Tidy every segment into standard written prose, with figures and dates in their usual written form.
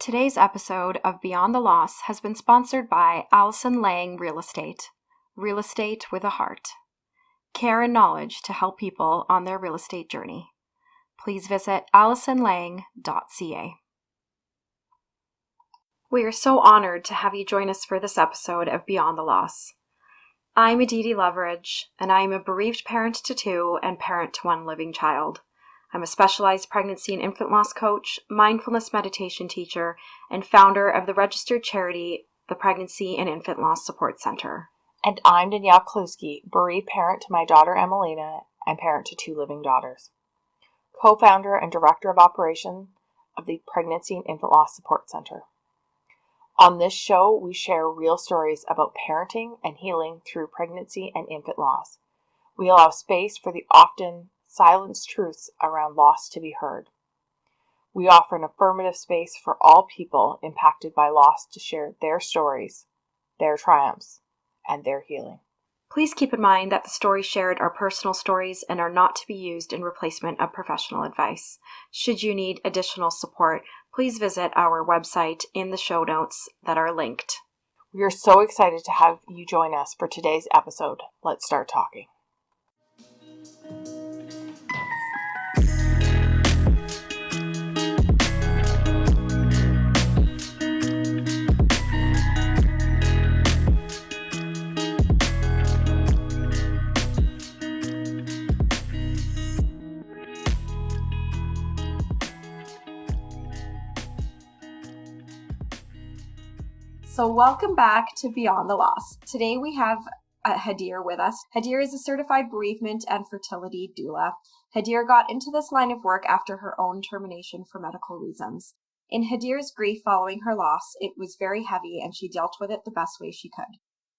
Today's episode of Beyond the Loss has been sponsored by Allison Lang Real Estate with a heart. Care and knowledge to help people on their real estate journey. Please visit allisonlang.ca. We are so honored to have you join us for this episode of Beyond the Loss. I'm Aditi Leverage, and I am a bereaved parent to two and parent to one living child. I'm a specialized pregnancy and infant loss coach, mindfulness meditation teacher, and founder of the registered charity, the Pregnancy and Infant Loss Support Center. And I'm Danyelle Kluski, bereaved parent to my daughter Emelina and parent to two living daughters. Co-founder and director of operations of the Pregnancy and Infant Loss Support Center. On this show, we share real stories about parenting and healing through pregnancy and infant loss. We allow space for the often silenced truths around loss to be heard. We offer an affirmative space for all people impacted by loss to share their stories, their triumphs, and their healing. Please keep in mind that the stories shared are personal stories and are not to be used in replacement of professional advice. Should you need additional support, please visit our website in the show notes that are linked. We are so excited to have you join us for today's episode. Let's start talking. So welcome back to Beyond the Loss. Today we have Hadeer with us. Hadeer is a certified bereavement and fertility doula. Hadeer got into this line of work after her own termination for medical reasons. In Hadeer's grief following her loss, it was very heavy and she dealt with it the best way she could.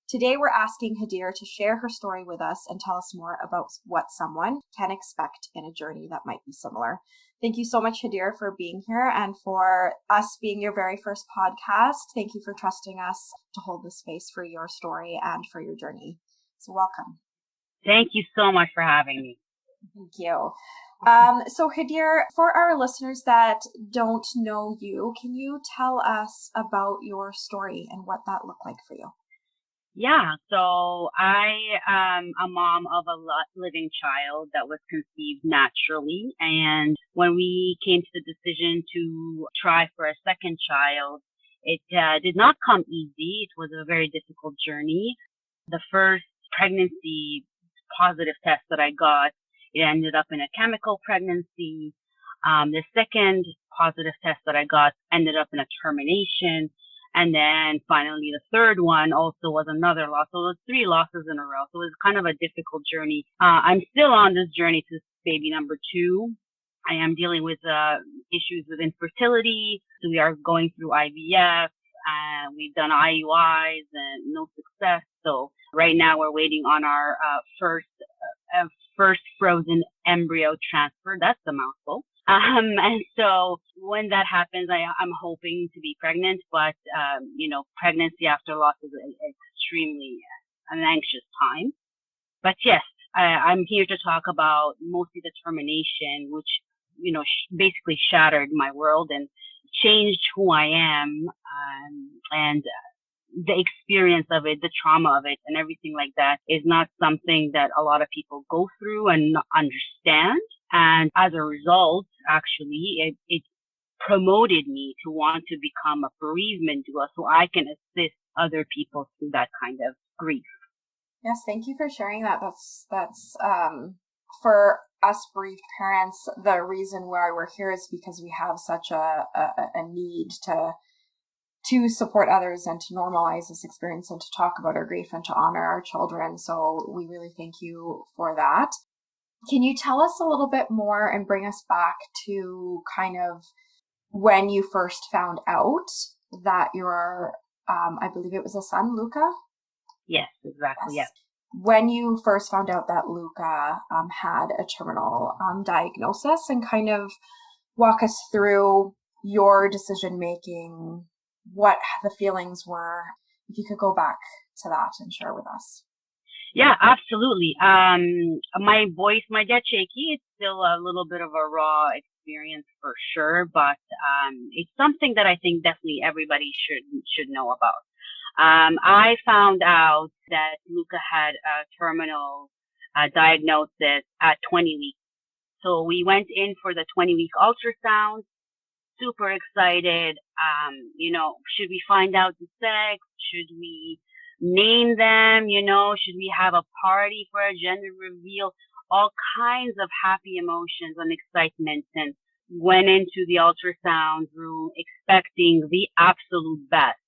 Today we're asking Hadeer to share her story with us and tell us more about what someone can expect in a journey that might be similar. Thank you so much, Hadeer, for being here and for us being your very first podcast. Thank you for trusting us to hold the space for your story and for your journey. So welcome. Thank you so much for having me. Thank you. So Hadeer, for our listeners that don't know you, can you tell us about your story and what that looked like for you? Yeah, so I am a mom of a living child that was conceived naturally. And when we came to the decision to try for a second child, it did not come easy. It was a very difficult journey. The first pregnancy positive test that I got, it ended up in a chemical pregnancy. The second positive test that I got ended up in a termination. And then finally, the third one also was another loss. So it was 3 losses in a row. So it was kind of a difficult journey. I'm still on this journey to baby number 2. I am dealing with issues with infertility. So we are going through IVF. We've done IUIs and no success. So right now we're waiting on our first frozen embryo transfer. That's a mouthful. And so when that happens, I'm hoping to be pregnant, but, pregnancy after loss is extremely an anxious time. But yes, I'm here to talk about mostly the termination, which, basically shattered my world and changed who I am, and the experience of it, the trauma of it, and everything like that is not something that a lot of people go through and understand. And as a result, actually, it promoted me to want to become a bereavement doula so I can assist other people through that kind of grief. Yes, thank you for sharing that. That's for us bereaved parents, the reason why we're here is because we have such a need to support others and to normalize this experience and to talk about our grief and to honor our children. So we really thank you for that. Can you tell us a little bit more and bring us back to kind of when you first found out that your, I believe it was a son, Luca? Yes, exactly. Yes. When you first found out that Luca had a terminal diagnosis, and kind of walk us through your decision making, what the feelings were, if you could go back to that and share with us. Yeah, absolutely. My voice might get shaky. It's still a little bit of a raw experience for sure, but it's something that I think definitely everybody should know about. I found out that Luca had a terminal diagnosis at 20 weeks. So we went in for the 20-week ultrasound, super excited. Should we find out the sex? Should we name them? Should we have a party for a gender reveal? All kinds of happy emotions and excitement, and went into the ultrasound room expecting the absolute best.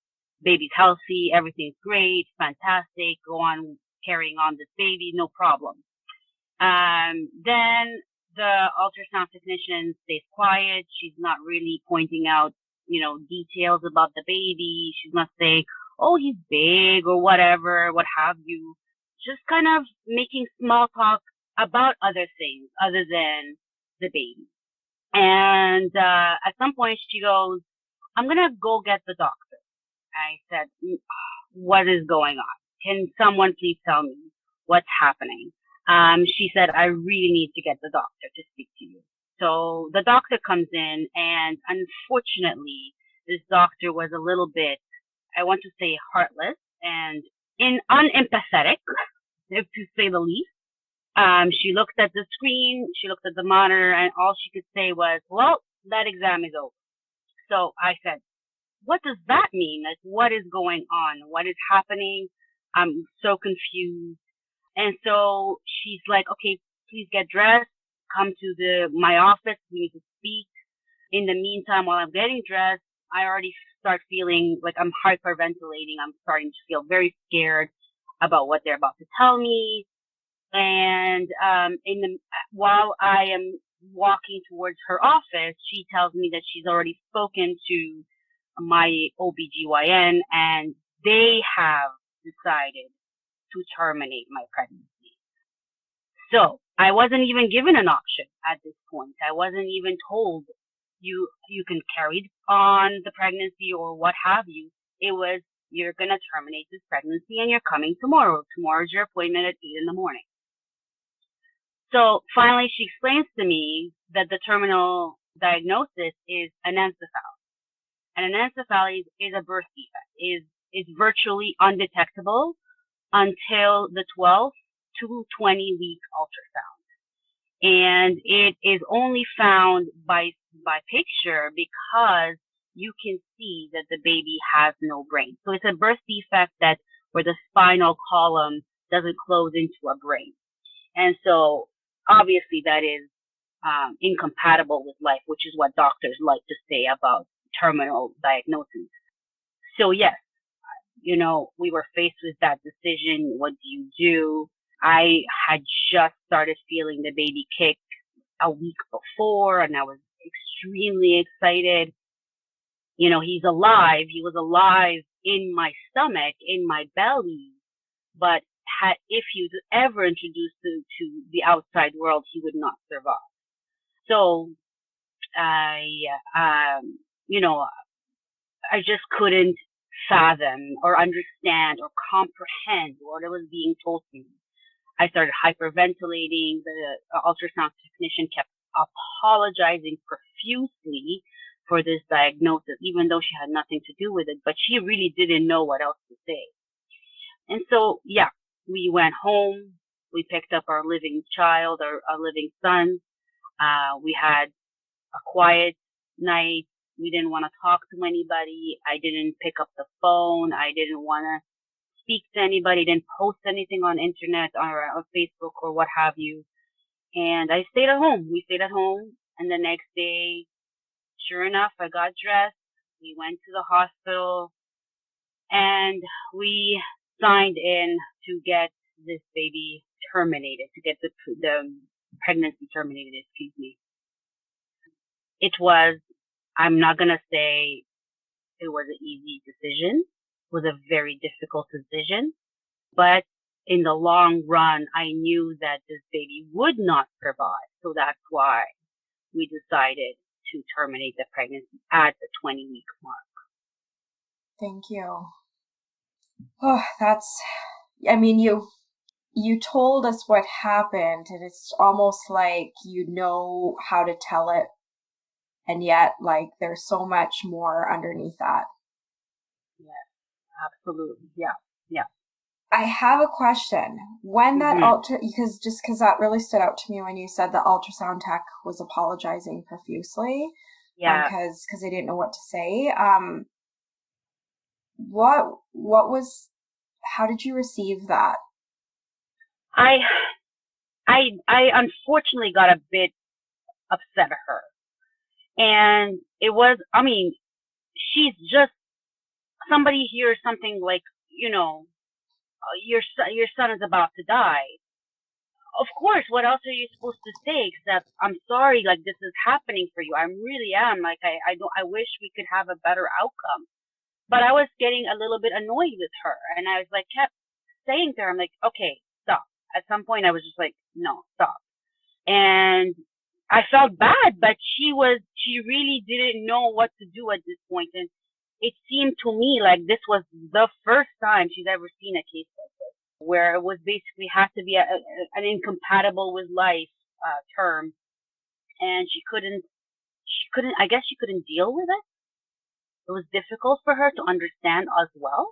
Baby's healthy, everything's great, fantastic, go on carrying on this baby, no problem. Then the ultrasound technician stays quiet. She's not really pointing out, details about the baby. She's not saying, oh, he's big or whatever, what have you. Just kind of making small talk about other things other than the baby. And at some point she goes, I'm going to go get the doctor. I said, what is going on? Can someone please tell me what's happening? She said, I really need to get the doctor to speak to you. So the doctor comes in, and unfortunately, this doctor was a little bit, I want to say, heartless and unempathetic, to say the least. She looked at the screen, she looked at the monitor, and all she could say was, well, that exam is over. So I said, what does that mean? Like, what is going on? What is happening? I'm so confused. And so she's like, okay, please get dressed, come to my office, we need to speak. In the meantime, while I'm getting dressed, I already start feeling like I'm hyperventilating. I'm starting to feel very scared about what they're about to tell me. And while I am walking towards her office, she tells me that she's already spoken to my OBGYN, and they have decided to terminate my pregnancy. So I wasn't even given an option at this point. I wasn't even told you can carry on the pregnancy or what have you. It was, you're going to terminate this pregnancy and you're coming tomorrow. Tomorrow's your appointment at 8 a.m. So finally she explains to me that the terminal diagnosis is Anencephaly. And Anencephaly is a birth defect, is virtually undetectable until the 12th to 20-week ultrasound. And it is only found by picture because you can see that the baby has no brain. So it's a birth defect where the spinal column doesn't close into a brain. And so obviously that is incompatible with life, which is what doctors like to say about terminal diagnosis. So yes, we were faced with that decision. What do you do? I had just started feeling the baby kick a week before, and I was extremely excited. He's alive. He was alive in my stomach, in my belly, but if he was ever introduced to the outside world, he would not survive. So I just couldn't fathom or understand or comprehend what was being told to me. I started hyperventilating. The ultrasound technician kept apologizing profusely for this diagnosis, even though she had nothing to do with it, but she really didn't know what else to say. And so, yeah, we went home. We picked up our living child, our living son. We had a quiet night. We didn't want to talk to anybody. I didn't pick up the phone. I didn't want to speak to anybody. Didn't post anything on internet or on Facebook or what have you. And I stayed at home. We stayed at home. And the next day, sure enough, I got dressed. We went to the hospital and we signed in to get this baby terminated, to get the pregnancy terminated, excuse me. It was, I'm not going to say it was an easy decision. It was a very difficult decision. But in the long run, I knew that this baby would not survive. So that's why we decided to terminate the pregnancy at the 20-week mark. Thank you. Oh, you told us what happened, and it's almost like you know how to tell it And yet, like, there's so much more underneath that. Yes, absolutely. Yeah. Yeah. I have a question. When that Hmm. because that really stood out to me when you said the ultrasound tech was apologizing profusely, Yeah. because they didn't know what to say. What was, how did you receive that? I, I unfortunately got a bit upset at her. And it was, I mean, she's just, somebody hears something like, your son is about to die. Of course, what else are you supposed to say except I'm sorry, like this is happening for you. I really am. Like I don't, I wish we could have a better outcome. But I was getting a little bit annoyed with her, and I was like kept saying to her, I'm like, okay, stop. At some point, I was just like, no, stop. And I felt bad, but she really didn't know what to do at this point, and it seemed to me like this was the first time she's ever seen a case like this, where it was basically had to be an incompatible with life term, and I guess she couldn't deal with it. It was difficult for her to understand as well.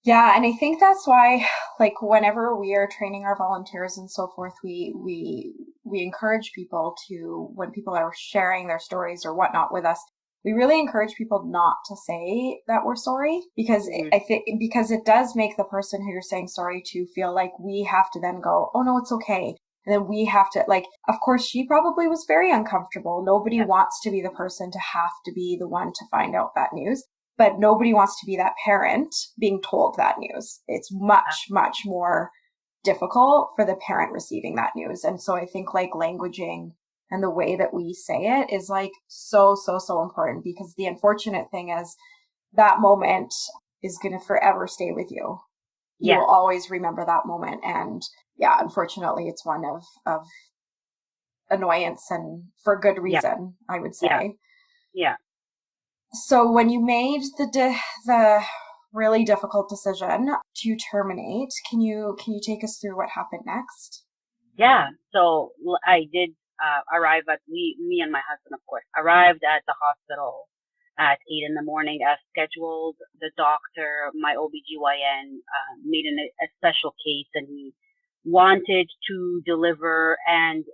Yeah, and I think that's why, like, whenever we are training our volunteers and so forth, we encourage people to, when people are sharing their stories or whatnot with us, we really encourage people not to say that we're sorry, because Mm-hmm. I think because it does make the person who you're saying sorry to feel like we have to then go, oh no, it's okay. And then we have to, like, of course, she probably was very uncomfortable. Nobody Yeah. wants to be the person to have to be the one to find out that news, but nobody wants to be that parent being told that news. It's much, much more difficult for the parent receiving that news. And so I think, like, languaging and the way that we say it is, like, so, so, so important, because the unfortunate thing is that moment is going to forever stay with you. You Yeah. will always remember that moment. And yeah, unfortunately, it's one of annoyance, and for good Yeah. reason, I would Yeah. say. Yeah. So when you made the really difficult decision to terminate, can you take us through what happened next? Yeah. So I did arrive at me and my husband, of course, arrived at the hospital at 8 in the morning as scheduled. The doctor, my OBGYN, made a special case, and he wanted to deliver and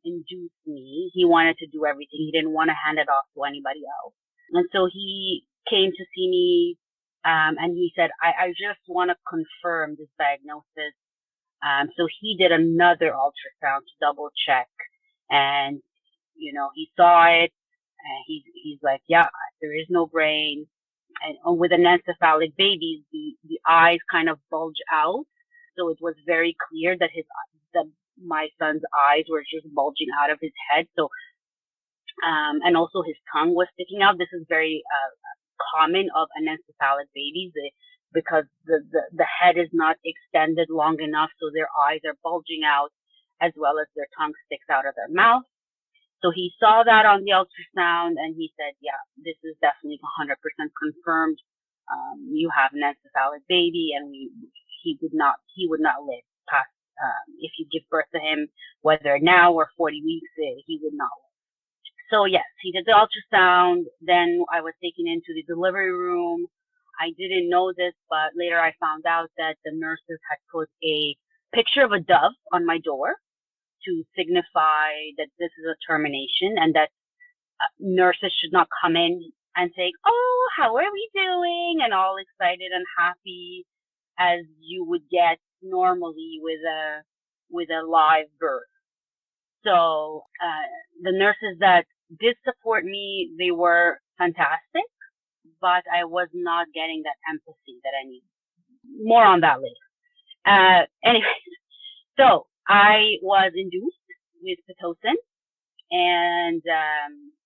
induce me. He wanted to do everything. He didn't want to hand it off to anybody else. And so he came to see me, and he said, I just want to confirm this diagnosis. So he did another ultrasound to double check, and he saw it, and he's like, yeah, there is no brain, and with anencephalic babies, the eyes kind of bulge out, so it was very clear that my son's eyes were just bulging out of his head. So, and also his tongue was sticking out. This is very common of anencephalic babies. Because the head is not extended long enough, so their eyes are bulging out, as well as their tongue sticks out of their mouth. So he saw that on the ultrasound, and he said, yeah, this is definitely 100% confirmed. You have an encephalic baby, and he would not live past, if you give birth to him, whether now or 40 weeks, he would not live. So yes, he did the ultrasound. Then I was taken into the delivery room. I didn't know this, but later I found out that the nurses had put a picture of a dove on my door to signify that this is a termination, and that nurses should not come in and say, oh, how are we doing? And all excited and happy as you would get normally with a live birth. So, the nurses that did support me, they were fantastic, but I was not getting that empathy that I need. More on that later. Anyway, so I was induced with Pitocin, and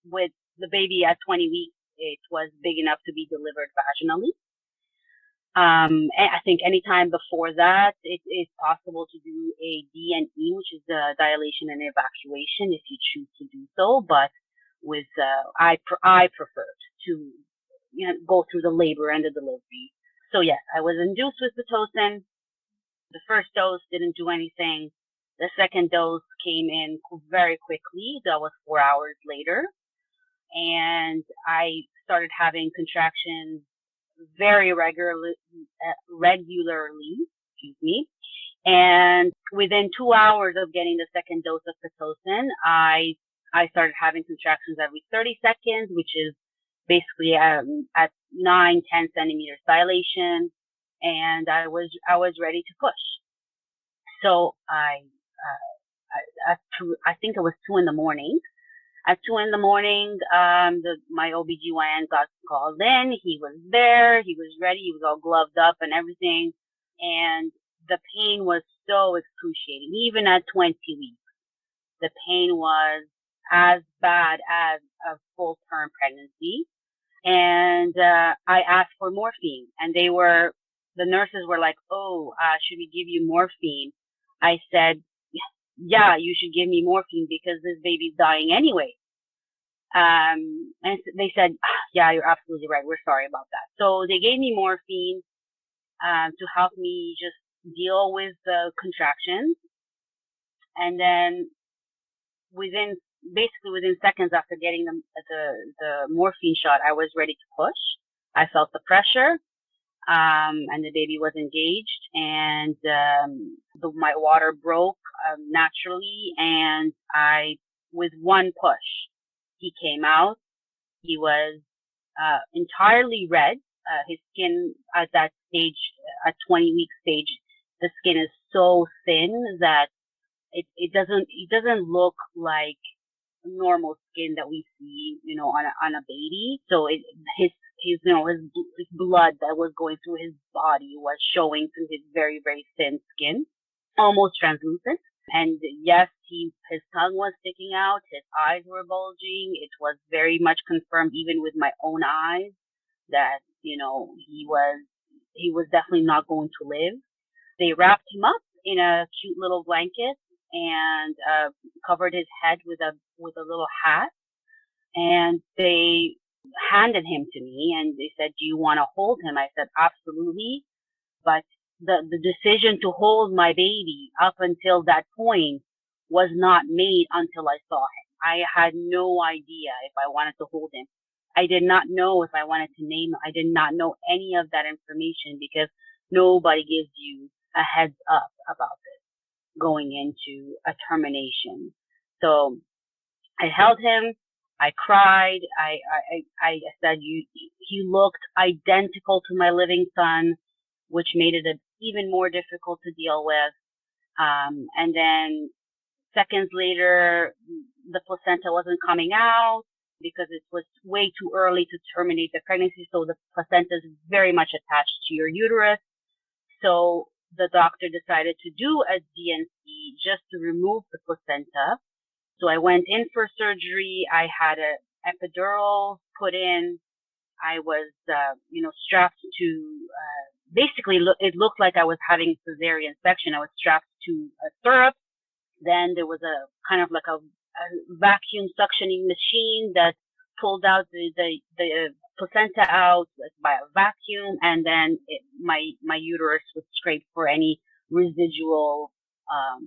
with the baby at 20 weeks, it was big enough to be delivered vaginally. I think anytime before that, it is possible to do a D&E, which is the dilation and evacuation, if you choose to do so. But with I preferred to go through the labor and the delivery. So yes, I was induced with Pitocin. The first dose didn't do anything. The second dose came in very quickly. That was 4 hours later. and I started having contractions very regularly, excuse me. And within 2 hours of getting the second dose of Pitocin, I started having contractions every 30 seconds, which is basically at 9-10 centimeters dilation, and I was ready to push. So I think it was 2 in the morning. At 2 in the morning, my OBGYN got called in. He was there. He was ready. He was all gloved up and everything. And the pain was so excruciating. Even at 20 weeks, the pain was as bad as a full-term pregnancy. And I asked for morphine, and the nurses were like, "Oh, should we give you morphine?" I said, "Yeah, you should give me morphine because this baby's dying anyway." And they said, "Yeah, you're absolutely right. We're sorry about that." So they gave me morphine to help me just deal with the contractions. And then within seconds after getting the morphine shot, I was ready to push. I felt the pressure, and the baby was engaged, and my water broke naturally, and with one push, he came out. He was entirely red. His skin at that stage, at 20-week stage, the skin is so thin that it doesn't look like normal skin that we see, on a baby. So his blood that was going through his body was showing through his very, very thin skin, almost translucent. And yes, his tongue was sticking out, his eyes were bulging. It was very much confirmed even with my own eyes that, he was definitely not going to live. They wrapped him up in a cute little blanket and covered his head with a little hat, and they handed him to me and they said, "Do you want to hold him?" I said, "Absolutely." But the decision to hold my baby up until that point was not made until I saw him. I had no idea if I wanted to hold him. I did not know if I wanted to name him. I did not know any of that information because nobody gives you a heads up about this going into a termination. So I held him. I cried. I said, he looked identical to my living son, which made it even more difficult to deal with. And then seconds later, the placenta wasn't coming out because it was way too early to terminate the pregnancy. So the placenta is very much attached to your uterus. So the doctor decided to do a D&C just to remove the placenta. So I went in for surgery. I had an epidural put in. I was, strapped to, basically it looked like I was having cesarean section. I was strapped to a stirrup. Then there was a kind of like a vacuum suctioning machine that pulled out the placenta out by a vacuum, and then my uterus was scraped for any residual,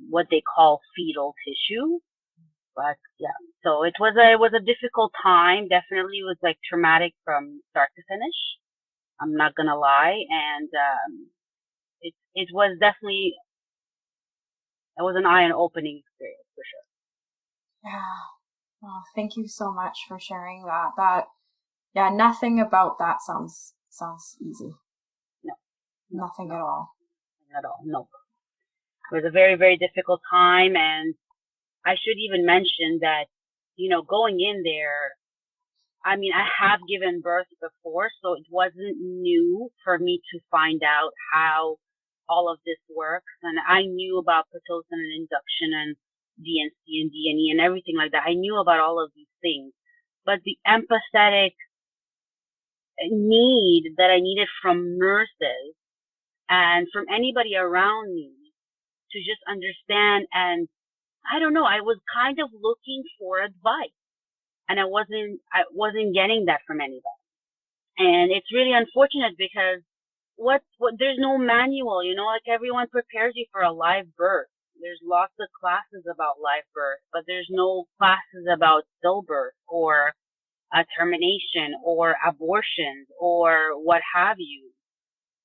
what they call fetal tissue. But yeah, so it was a difficult time. Definitely was like traumatic from start to finish. I'm not gonna lie, and it was definitely, it was an eye-opening experience for sure. Yeah. Well, thank you so much for sharing that. Yeah, nothing about that sounds easy. No, nothing at all. At all. Nope. It was a very, very difficult time, and I should even mention that, going in there, I mean, I have given birth before, so it wasn't new for me to find out how all of this works. And I knew about Pitocin and induction and D&C and D&E and everything like that. I knew about all of these things. But the empathetic need that I needed from nurses and from anybody around me to just understand, and I don't know, I was kind of looking for advice, and I wasn't getting that from anybody. And it's really unfortunate because there's no manual, like everyone prepares you for a live birth. There's lots of classes about live birth, but there's no classes about stillbirth or a termination or abortions or what have you.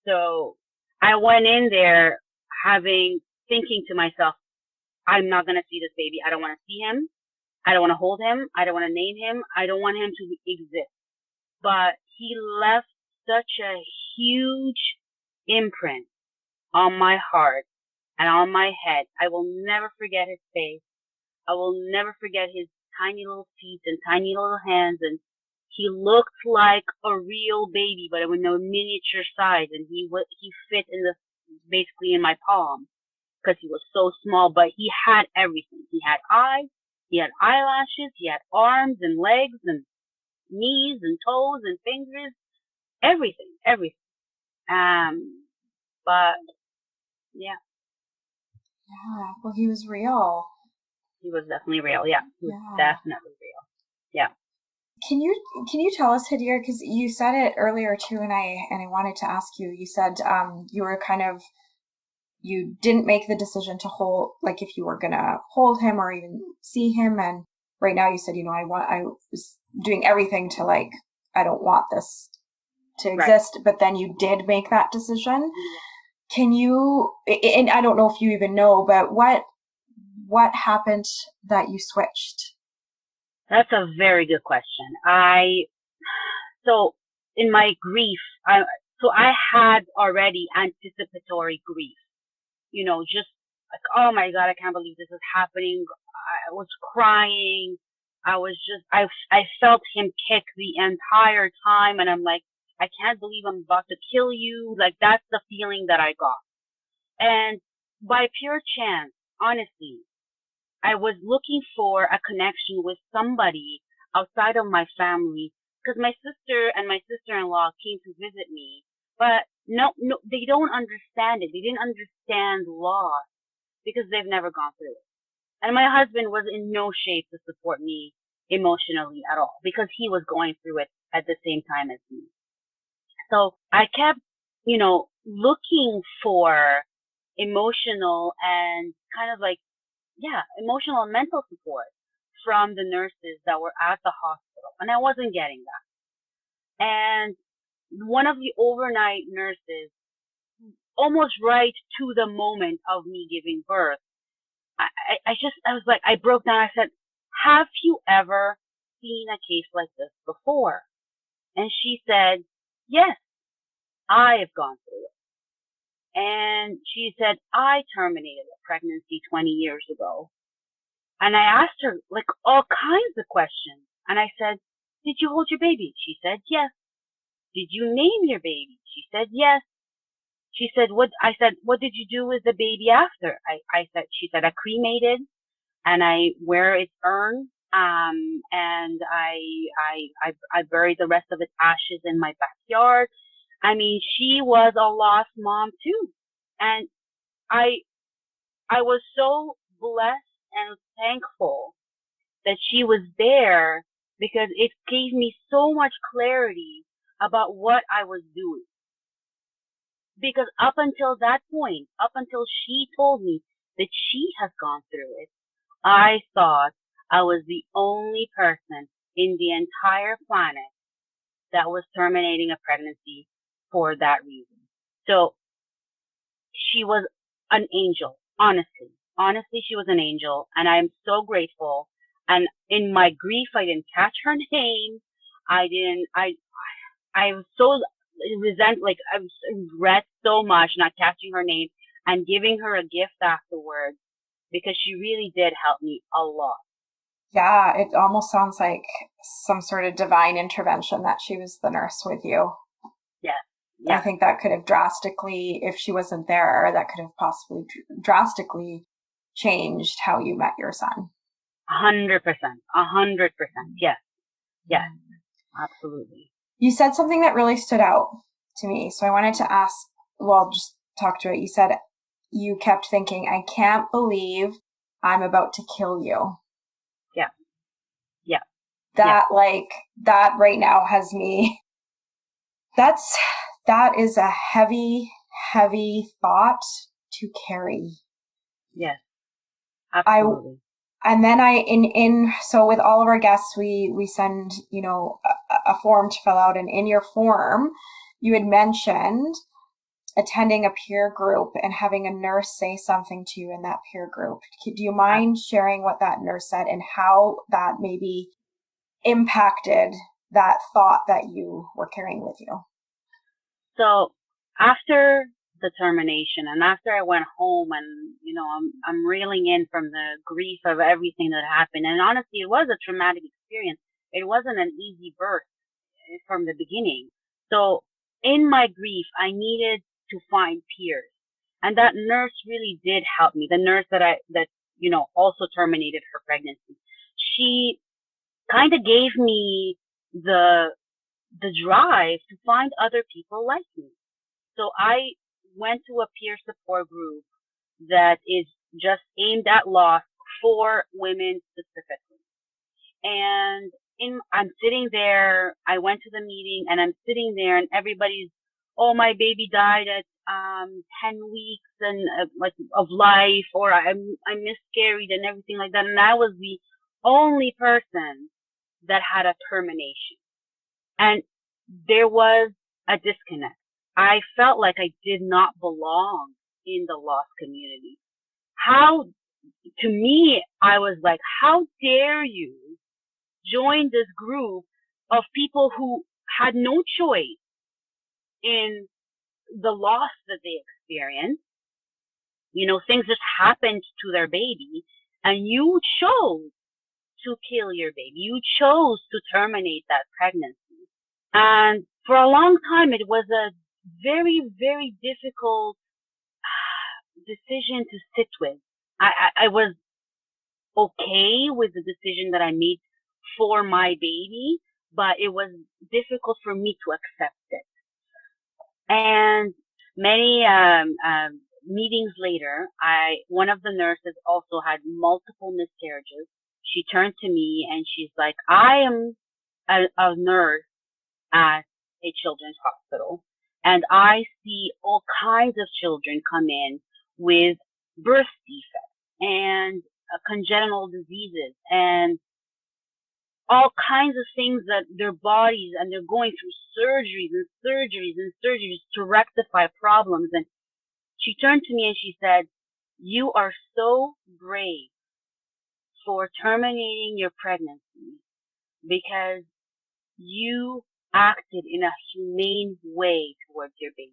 So I went in there thinking to myself, I'm not going to see this baby. I don't want to see him. I don't want to hold him. I don't want to name him. I don't want him to exist. But he left such a huge imprint on my heart and on my head. I will never forget his face. I will never forget his tiny little feet and tiny little hands. And he looked like a real baby, but with no miniature size. And he fit basically in my palm because he was so small, but he had everything. He had eyes, he had eyelashes, he had arms and legs and knees and toes and fingers, everything. But yeah. Yeah. Well, he was real. He was definitely real. Yeah. He was definitely real. Yeah. Can you tell us, Hadeer, because you said it earlier too, and I wanted to ask you. You said you were you didn't make the decision to hold, like if you were gonna hold him or even see him, and right now you said, I was doing everything to I don't want this to exist, right. But then you did make that decision. Yeah. Can you, and I don't know if you even know, but what happened that you switched? That's a very good question. So in my grief, I had already anticipatory grief, just like, oh my God, I can't believe this is happening. I was crying. I felt him kick the entire time. And I'm like, I can't believe I'm about to kill you. Like, that's the feeling that I got. And by pure chance, honestly, I was looking for a connection with somebody outside of my family because my sister and my sister-in-law came to visit me, but no, they don't understand it. They didn't understand loss because they've never gone through it. And my husband was in no shape to support me emotionally at all because he was going through it at the same time as me. So I kept, looking for emotional and kind of emotional and mental support from the nurses that were at the hospital. And I wasn't getting that. And one of the overnight nurses, almost right to the moment of me giving birth, I broke down. I said, have you ever seen a case like this before? And she said, yes, I have gone through it. And she said, I terminated a pregnancy 20 years ago. And I asked her all kinds of questions. And I said, did you hold your baby? She said, yes. Did you name your baby? She said, yes. She said, what? I said, what did you do with the baby after? She said, I cremated and I wear its urn. And I buried the rest of its ashes in my backyard. I mean, she was a lost mom too. And I was so blessed and thankful that she was there because it gave me so much clarity about what I was doing. Because up until that point, up until she told me that she has gone through it, I thought I was the only person in the entire planet that was terminating a pregnancy for that reason. So she was an angel, honestly. Honestly, she was an angel, and I'm so grateful. And in my grief, I didn't catch her name. I was so I regret so much not catching her name and giving her a gift afterwards because she really did help me a lot. Yeah, it almost sounds like some sort of divine intervention that she was the nurse with you. Yeah. I think that could have drastically, if she wasn't there, that could have possibly drastically changed how you met your son. 100%. 100%. Yes. Yes. Absolutely. You said something that really stood out to me. So I wanted to ask, just talk to it. You said you kept thinking, I can't believe I'm about to kill you. Yeah. Yeah. That that right now has me. That is a heavy, heavy thought to carry. Yes. Absolutely. And then so with all of our guests, we send, a form to fill out. And in your form, you had mentioned attending a peer group and having a nurse say something to you in that peer group. Do you mind sharing what that nurse said and how that maybe impacted that thought that you were carrying with you? So after the termination and after I went home and, I'm reeling in from the grief of everything that happened. And honestly, it was a traumatic experience. It wasn't an easy birth from the beginning. So in my grief, I needed to find peers. And that nurse really did help me. The nurse that also terminated her pregnancy. She kind of gave me the drive to find other people like me. So I went to a peer support group that is just aimed at loss for women specifically. And I'm sitting there, I went to the meeting and I'm sitting there and everybody's, oh, my baby died at 10 weeks and of life, or I'm miscarried and everything like that. And I was the only person that had a termination. And there was a disconnect. I felt like I did not belong in the loss community. To me, I was like, how dare you join this group of people who had no choice in the loss that they experienced. Things just happened to their baby and you chose to kill your baby. You chose to terminate that pregnancy. And for a long time, it was a very, very difficult decision to sit with. I was okay with the decision that I made for my baby, but it was difficult for me to accept it. And many meetings later, one of the nurses also had multiple miscarriages. She turned to me and she's like, I am a nurse at a children's hospital, and I see all kinds of children come in with birth defects and congenital diseases and all kinds of things that their bodies, and they're going through surgeries and surgeries and surgeries to rectify problems. And she turned to me and she said, you are so brave for terminating your pregnancy because you acted in a humane way towards your baby.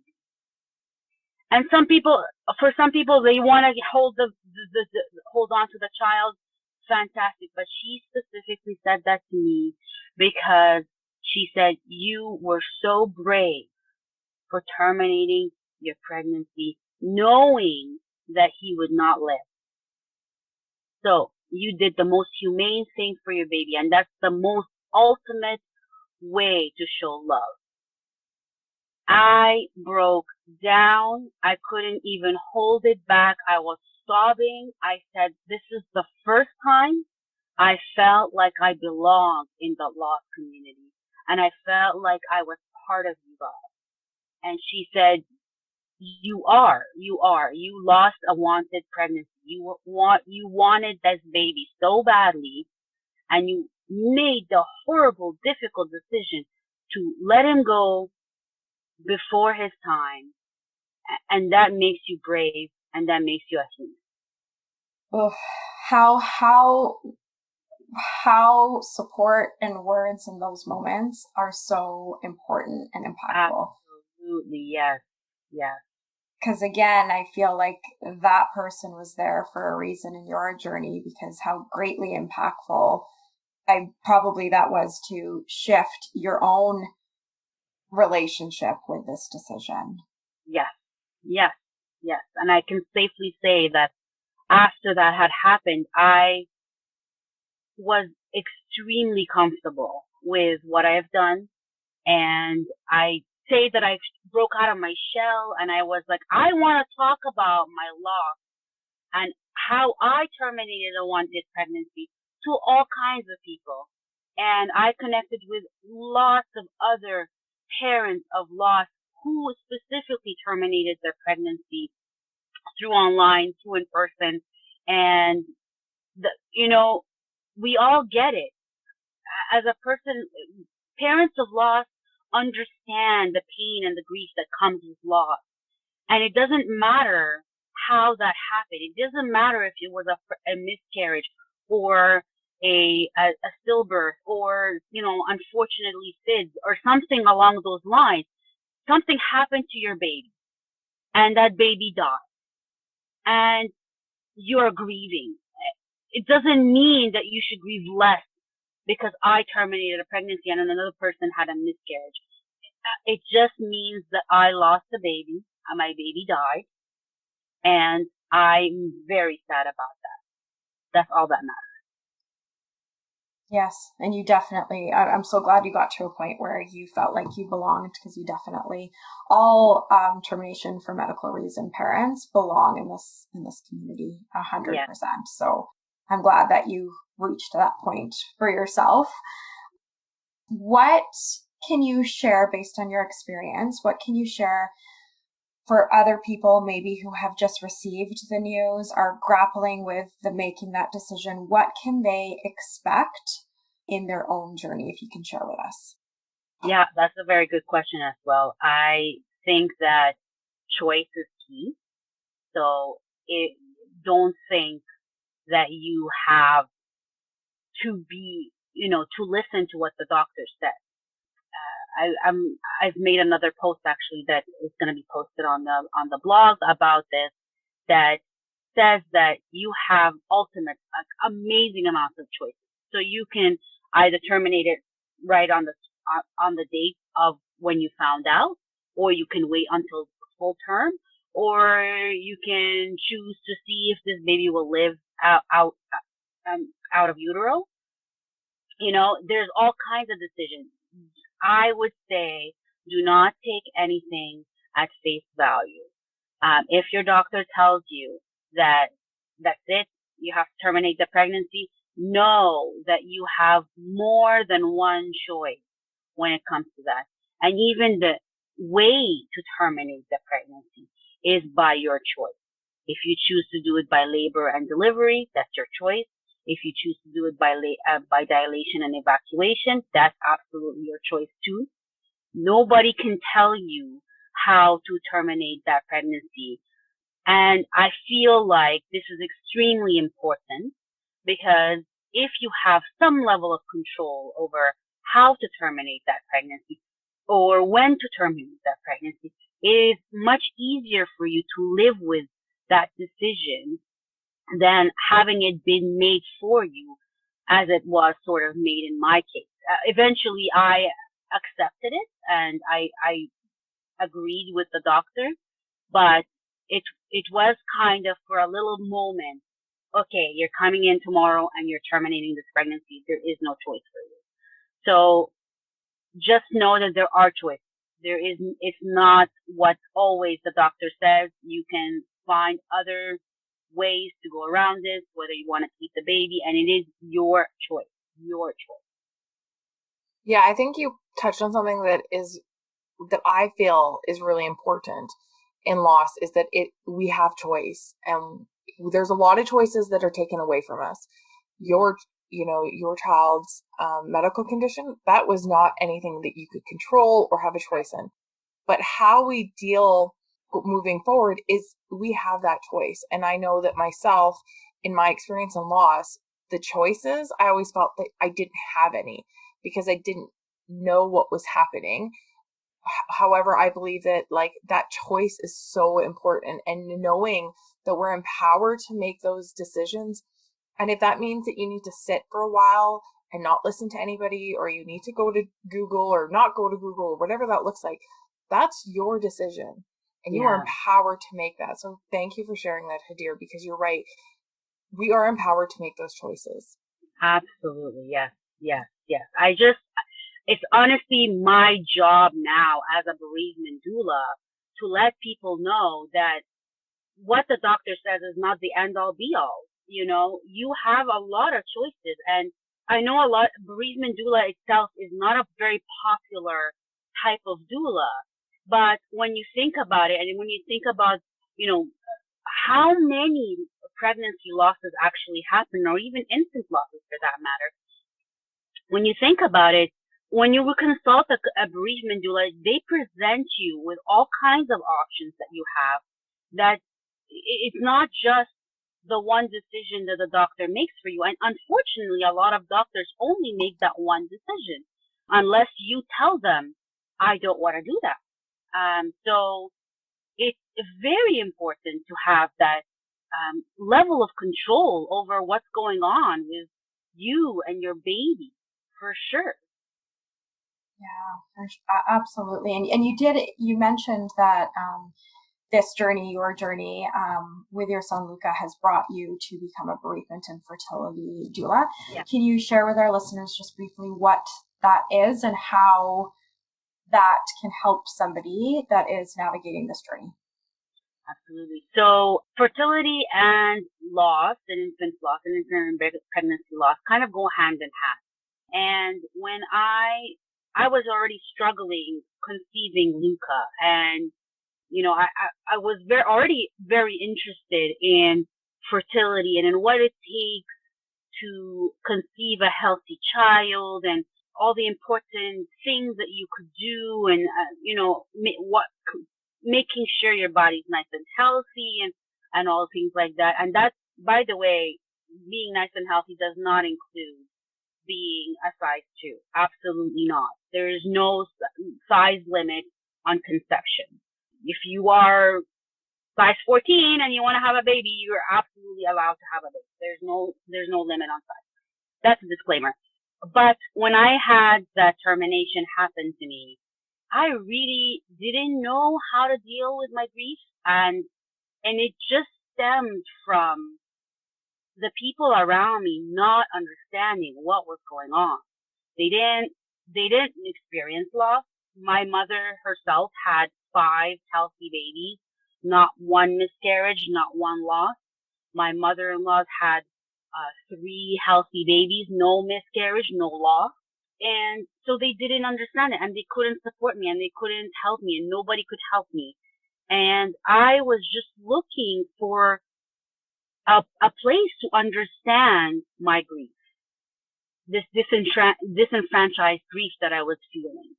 And for some people, they want to hold on to the child. Fantastic. But she specifically said that to me because she said, you were so brave for terminating your pregnancy, knowing that he would not live. So you did the most humane thing for your baby. And that's the most ultimate way to show love. I broke down. I couldn't even hold it back. I was sobbing. I said, this is the first time I felt like I belonged in the lost community. And I felt like I was part of you guys. And she said, you lost a wanted pregnancy. You wanted this baby so badly, and you made the horrible, difficult decision to let him go before his time, and that makes you brave, and that makes you a human. Oh, how support and words in those moments are so important and impactful. Absolutely, yes. Because again, I feel like that person was there for a reason in your journey, because how greatly impactful that was to shift your own relationship with this decision. Yes. And I can safely say that after that had happened, I was extremely comfortable with what I have done. And I say that I broke out of my shell and I was like, I want to talk about my loss and how I terminated a wanted pregnancy to all kinds of people. And I connected with lots of other parents of loss who specifically terminated their pregnancy through online, through in person. And you know, we all get it. As a person, parents of loss understand the pain and the grief that comes with loss. And it doesn't matter how that happened. It doesn't matter if it was a miscarriage or a stillbirth or, unfortunately SIDS or something along those lines. Something happened to your baby and that baby died and you're grieving. It doesn't mean that you should grieve less because I terminated a pregnancy and another person had a miscarriage. It just means that I lost a baby and my baby died, and I'm very sad about that. That's all that matters. Yes, and you definitely, I'm so glad you got to a point where you felt like you belonged, because you definitely, all termination for medical reason parents belong in this community 100%. Yeah. So I'm glad that you reached that point for yourself. What can you share based on your experience? What can you share for other people maybe who have just received the news, are grappling with making that decision? What can they expect in their own journey, if you can share with us? Yeah, that's a very good question as well. I think that choice is key. So don't think that you have to be, to listen to what the doctor said. I've made another post actually that is going to be posted on the blog about this, that says that you have amazing amounts of choices. So you can either terminate it right on the date of when you found out, or you can wait until full term, or you can choose to see if this baby will live out of utero. There's all kinds of decisions. I would say do not take anything at face value. If your doctor tells you that that's it, you have to terminate the pregnancy, know that you have more than one choice when it comes to that. And even the way to terminate the pregnancy is by your choice. If you choose to do it by labor and delivery, that's your choice. If you choose to do it by dilation and evacuation, that's absolutely your choice too. Nobody can tell you how to terminate that pregnancy. And I feel like this is extremely important, because if you have some level of control over how to terminate that pregnancy or when to terminate that pregnancy, it is much easier for you to live with that decision than having it been made for you, as it was sort of made in my case. Eventually, I accepted it and I agreed with the doctor, but it was kind of for a little moment. Okay, you're coming in tomorrow and you're terminating this pregnancy. There is no choice for you. So just know that there are choices. It's not what always the doctor says. You can find other ways to go around this, whether you want to keep the baby, and it is your choice. Your choice. Yeah, I think you touched on something that I feel is really important in loss, is that we have choice, and there's a lot of choices that are taken away from us. Your child's medical condition, that was not anything that you could control or have a choice in. But how we deal moving forward is we have that choice. And I know that myself, in my experience in loss, the choices, I always felt that I didn't have any because I didn't know what was happening. However, I believe that that choice is so important, and knowing that we're empowered to make those decisions. And if that means that you need to sit for a while and not listen to anybody, or you need to go to Google or not go to Google, or whatever that looks like, that's your decision. And you are empowered to make that. So thank you for sharing that, Hadeer, because you're right. We are empowered to make those choices. Absolutely. Yes. Yes. Yes. It's honestly my job now as a bereavement doula to let people know that what the doctor says is not the end all be all. You have a lot of choices, and I know bereavement doula itself is not a very popular type of doula, but when you think about it, and when you think about, how many pregnancy losses actually happen, or even infant losses for that matter, when you think about it, when you consult a bereavement doula, they present you with all kinds of options that you have, that it's not just the one decision that the doctor makes for you. And unfortunately, a lot of doctors only make that one decision unless you tell them, I don't want to do that. So it's very important to have that level of control over what's going on with you and your baby, for sure. Yeah, absolutely. And you mentioned that this journey, your journey with your son Luca, has brought you to become a bereavement and fertility doula. Yeah. Can you share with our listeners just briefly what that is and how that can help somebody that is navigating this journey? Absolutely. So fertility and loss, and infant loss, and infant pregnancy loss kind of go hand in hand. And when I was already struggling conceiving Luca, and I was already very interested in fertility and in what it takes to conceive a healthy child, and all the important things that you could do, and making sure your body's nice and healthy, and all things like that. And that's, by the way, being nice and healthy does not include being a size 2. Absolutely not. There is no size limit on conception. If you are size 14 and you want to have a baby, you're absolutely allowed to have a baby. There's no limit on size. That's a disclaimer. But when I had that termination happen to me, I really didn't know how to deal with my grief, and it just stemmed from the people around me not understanding what was going on. They didn't experience loss. My mother herself had 5 healthy babies, not one miscarriage, not one loss. My mother-in-law's had 3 healthy babies, no miscarriage, no loss. And so they didn't understand it, and they couldn't support me, and they couldn't help me, and nobody could help me. And I was just looking for a place to understand my grief, this disenfranchised grief that I was feeling.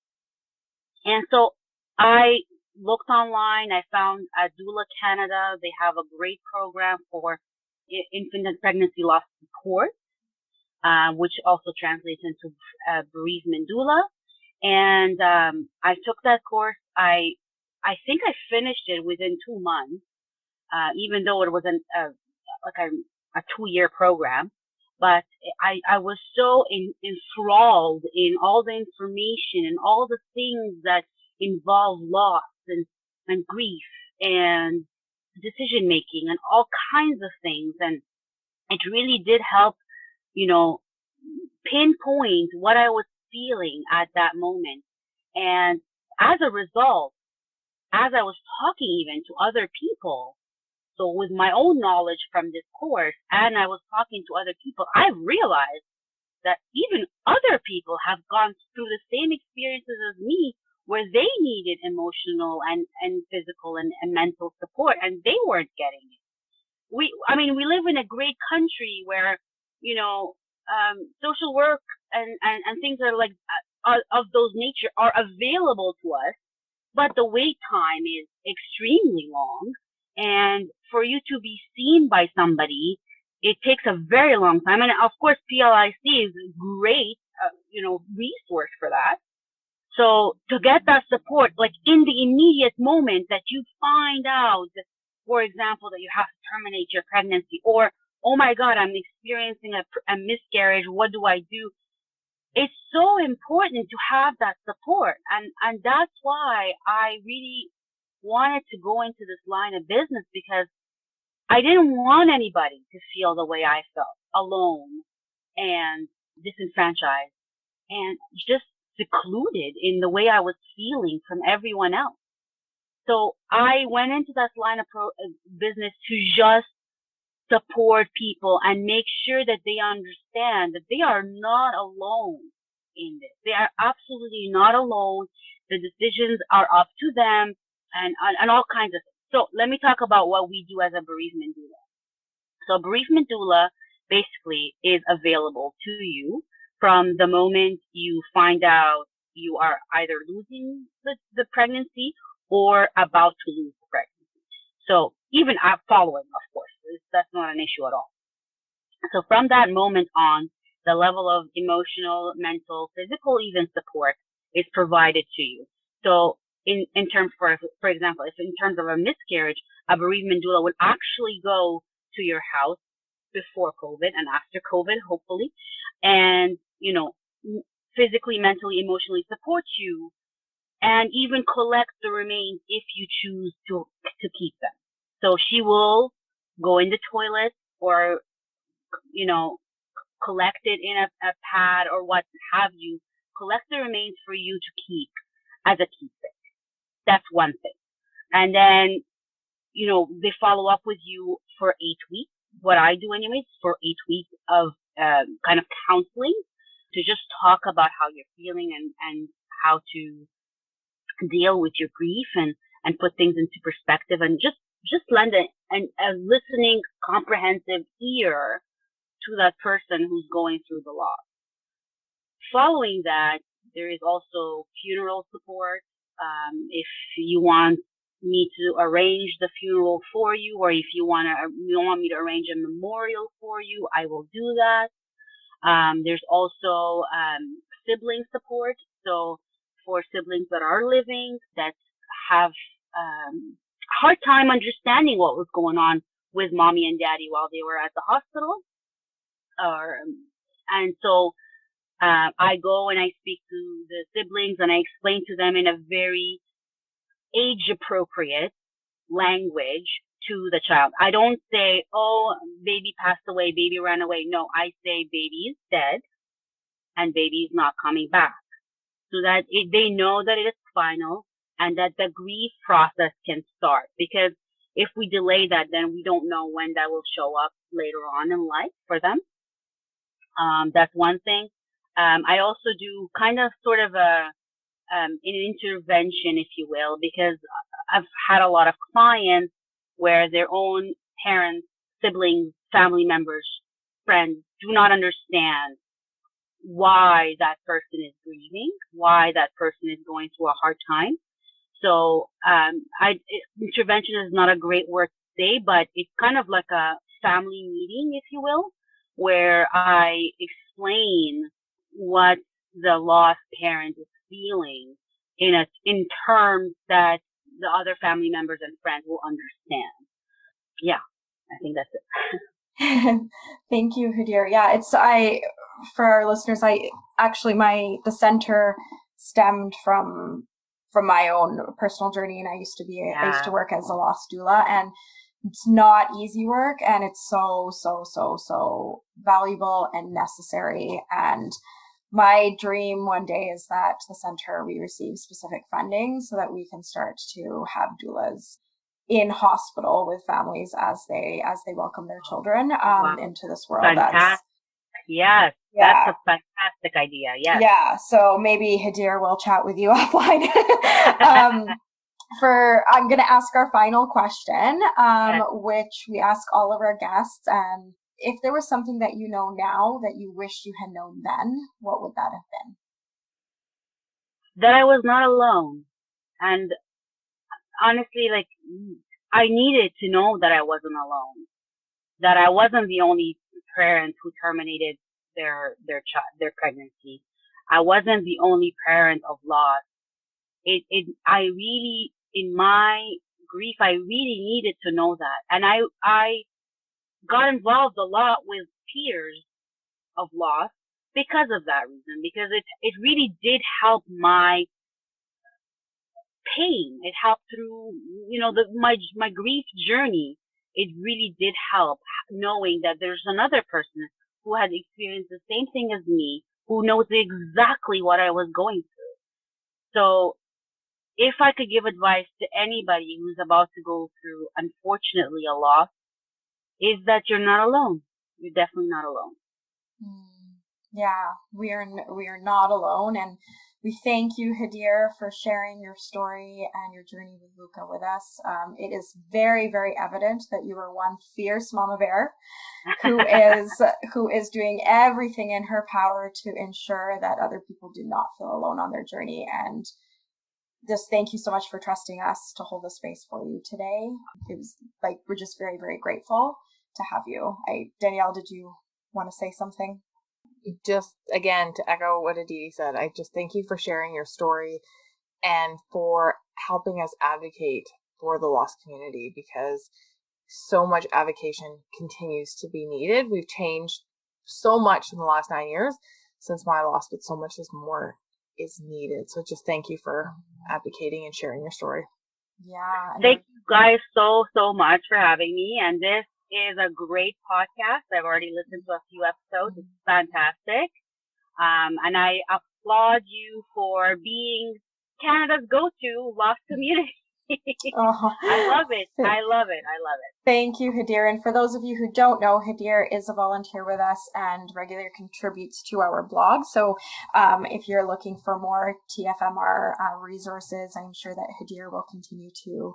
And so I looked online. I found at Doula Canada, they have a great program for infant and pregnancy loss support, which also translates into bereavement doula. And I took that course. I think I finished it within 2 months, even though it was a 2-year program. But I was so enthralled in all the information and all the things that involve loss and grief and decision making and all kinds of things. And it really did help, pinpoint what I was feeling at that moment. And as a result, as I was talking even to other people, so with my own knowledge from this course, and I was talking to other people, I realized that even other people have gone through the same experiences as me, where they needed emotional and physical and mental support, and they weren't getting it. We live in a great country where, social work and things are like of those nature are available to us, but the wait time is extremely long. And for you to be seen by somebody, it takes a very long time. And of course, PLIC is a great, resource for that. So to get that support, like in the immediate moment that you find out, for example, that you have to terminate your pregnancy, or, oh my God, I'm experiencing a miscarriage, what do I do? It's so important to have that support. And that's why I really wanted to go into this line of business, because I didn't want anybody to feel the way I felt, alone and disenfranchised and just secluded in the way I was feeling from everyone else. So I went into that line of business to just support people and make sure that they understand that they are not alone in this. They are absolutely not alone. The decisions are up to them, and all kinds of things. So let me talk about what we do as a bereavement doula. So bereavement doula basically is available to you from the moment you find out you are either losing the pregnancy or about to lose the pregnancy. So even following, of course, that's not an issue at all. So from that moment on, the level of emotional, mental, physical, even support is provided to you. So in terms, for example, if in terms of a miscarriage, a bereavement doula would actually go to your house before COVID and after COVID, hopefully, and, physically, mentally, emotionally support you and even collect the remains if you choose to keep them. So she will go in the toilet or, collect it in a pad or what have you, collect the remains for you to keep as a keepsake. That's one thing. And then, they follow up with you for 8 weeks. What I do anyways, for 8 weeks of kind of counseling to just talk about how you're feeling and how to deal with your grief and put things into perspective and just lend a listening, comprehensive ear to that person who's going through the loss. Following that, there is also funeral support. If you want me to arrange the funeral for you, or if you want me to arrange a memorial for you, I will do that. There's also sibling support. So for siblings that are living that have hard time understanding what was going on with mommy and daddy while they were at the hospital, and so I go and I speak to the siblings and I explain to them in a very age-appropriate language to the child. I don't say, oh, baby passed away, baby ran away. No, I say baby is dead and baby is not coming back. So that they know that it is final and that the grief process can start. Because if we delay that, then we don't know when that will show up later on in life for them. That's one thing. I also do kind of sort of an intervention, if you will, because I've had a lot of clients where their own parents, siblings, family members, friends do not understand why that person is grieving, why that person is going through a hard time. So intervention is not a great word to say, but it's kind of like a family meeting, if you will, where I explain what the lost parent is feeling in terms that the other family members and friends will understand. Yeah, I think that's it. Thank you, Hadeer. Yeah, for our listeners, the center stemmed from my own personal journey, and I used to work as a loss doula, and it's not easy work, and it's so valuable and necessary. And my dream one day is that the center, we receive specific funding so that we can start to have doulas in hospital with families as they welcome their children into this world. Fantastic. Yes, that's a fantastic idea. Yes. Yeah. So maybe Hadeer will chat with you offline. I'm going to ask our final question, which we ask all of our guests. And if there was something that you know now that you wish you had known then, what would that have been? That I was not alone. And honestly, I needed to know that I wasn't alone, that I wasn't the only parent who terminated their pregnancy. I wasn't the only parent of loss. In my grief, I really needed to know that. And I got involved a lot with peers of loss because of that reason, because it really did help my pain. It helped through, my grief journey. It really did help knowing that there's another person who had experienced the same thing as me, who knows exactly what I was going through. So if I could give advice to anybody who's about to go through, unfortunately, a loss, is that you're not alone. You're definitely not alone. Yeah, we are not alone, and We thank you, Hadeer, for sharing your story and your journey with Luca with us. It is very, very evident that you are one fierce mama bear who is doing everything in her power to ensure that other people do not feel alone on their journey. And just thank you so much for trusting us to hold the space for you today. It was like, we're just very, very grateful to have you. Danyelle, did you want to say something? Just again, to echo what Aditi said, I just thank you for sharing your story and for helping us advocate for the lost community, because so much advocacy continues to be needed. We've changed so much in the last 9 years since my loss, but so much more is needed. So just thank you for advocating and sharing your story. Yeah. Thank you guys so much for having me. And this is a great podcast. I've already listened to a few episodes. It's fantastic. And I applaud you for being Canada's go-to lost community. I love it. I love it. Thank you, Hadeer. And for those of you who don't know, Hadeer is a volunteer with us and regularly contributes to our blog. So if you're looking for more T.F.M.R. resources, I'm sure that Hadeer will continue to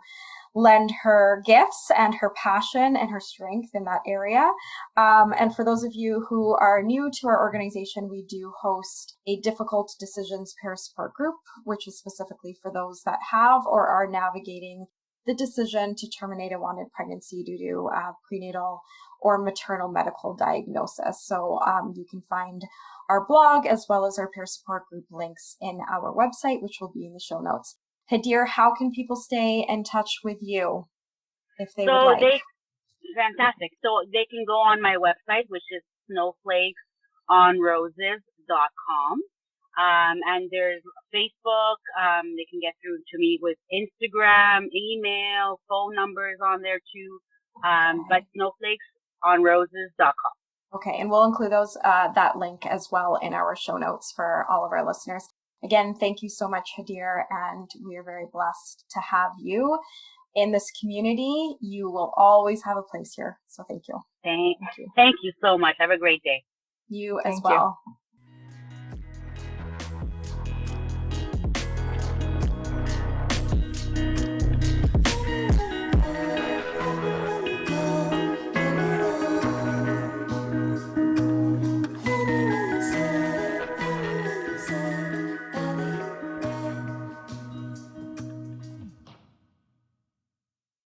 lend her gifts and her passion and her strength in that area. And for those of you who are new to our organization, we do host a difficult decisions peer support group, which is specifically for those that have or are navigating the decision to terminate a wanted pregnancy due to prenatal or maternal medical diagnosis. So you can find our blog as well as our peer support group links in our website, which will be in the show notes. Hadeer, how can people stay in touch with you if they would like? Fantastic. So they can go on my website, which is snowflakesonroses.com. And there's Facebook. They can get through to me with Instagram, email, phone numbers on there too. But snowflakesonroses.com. Okay, and we'll include that link as well in our show notes for all of our listeners. Again, thank you so much, Hadeer, and we are very blessed to have you in this community. You will always have a place here, so thank you. Thank you so much. Have a great day. You as well.